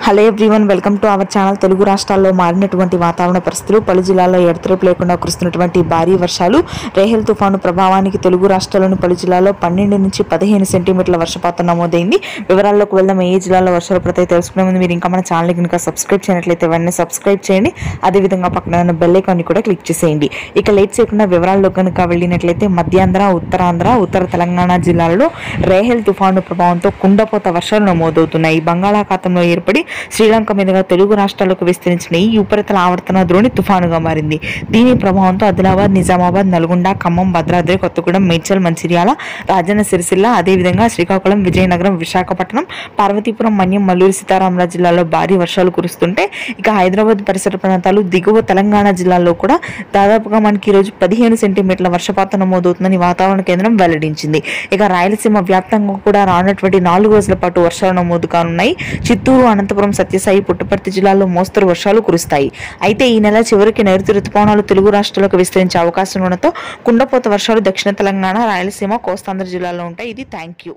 Hello everyone, welcome to our channel. Telugu రాష్ట్రాల్లో మారినటువంటి వాతావరణ పరిస్థితులు, పలు జిల్లాల్లో ఎడతెరిపి లేకుండా కురుస్తున్నటువంటి భారీ వర్షాలు, రేహెల్ తుఫాను ప్రభావానికి తెలుగు రాష్ట్రాల్లోని పలు జిల్లాల్లో 12 నుంచి 15 సెంటీమీటర్ల వర్షపాతం నమోదైంది. వివరాల్లోకి వెళ్దాం. ఏ జిల్లాలో వర్షాలు పడతాయో తెలుసుకునే ముందు మీరు ఇంకా మన ఛానల్ని కనుక సబ్స్క్రైబ్ చేయనట్లయితే వెంటనే సబ్స్క్రైబ్ చేయండి. అదేవిధంగా పక్కన ఉన్న బెల్ ఐకాన్ని కూడా క్లిక్ చేసేయండి. ఇక లేట్ చేయకుండా వివరాల్లో కనుక వెళ్ళినట్లయితే మధ్యాంధ్ర, ఉత్తరాంధ్ర, ఉత్తర తెలంగాణ జిల్లాలలో రేహెల్ తుఫాను ప్రభావంతో కుండపోత వర్షాలు నమోదవుతున్నాయి. బంగాళాఖాతంలో ఏర్పడి శ్రీలంక మీదుగా తెలుగు రాష్ట్రాలకు విస్తరించిన ఈ ఉపరితల ఆవర్తన ద్రోణి తుఫానుగా మారింది. దీని ప్రభావంతో ఆదిలాబాద్, నిజామాబాద్, నల్గొండ, ఖమ్మం, భద్రాద్రి కొత్తగూడెం, మేడ్చల్, మంచిర్యాల, రాజన్న సిరిసిల్ల, అదేవిధంగా శ్రీకాకుళం, విజయనగరం, విశాఖపట్నం, పార్వతీపురం, మన్యం, మల్లూరు సీతారామరాజు జిల్లాలో భారీ వర్షాలు కురుస్తుంటే, ఇక హైదరాబాద్ పరిసర ప్రాంతాలు, దిగువ తెలంగాణ జిల్లాల్లో కూడా దాదాపుగా మనకి ఈరోజు 15 సెంటీమీటర్ల వర్షపాతం నమోదవుతుందని వాతావరణ కేంద్రం వెల్లడించింది. ఇక రాయలసీమ వ్యాప్తంగా కూడా రానున్నటువంటి 4 రోజుల పాటు వర్షాలు నమోదు కానున్నాయి. చిత్తూరు, అనంతపురం, సత్యసాయి, పుట్టపర్తి జిల్లాల్లో మోస్తరు వర్షాలు కురుస్తాయి. అయితే ఈ నెల చివరికి నైరుతి రుతుపవనాలు తెలుగు రాష్ట్రాలకు విస్తరించే అవకాశం ఉండడంతో కుండపోత వర్షాలు దక్షిణ తెలంగాణ, రాయలసీమ, కోస్తాంధ్ర జిల్లాల్లో ఉంటాయి. ఇది థ్యాంక్ యూ.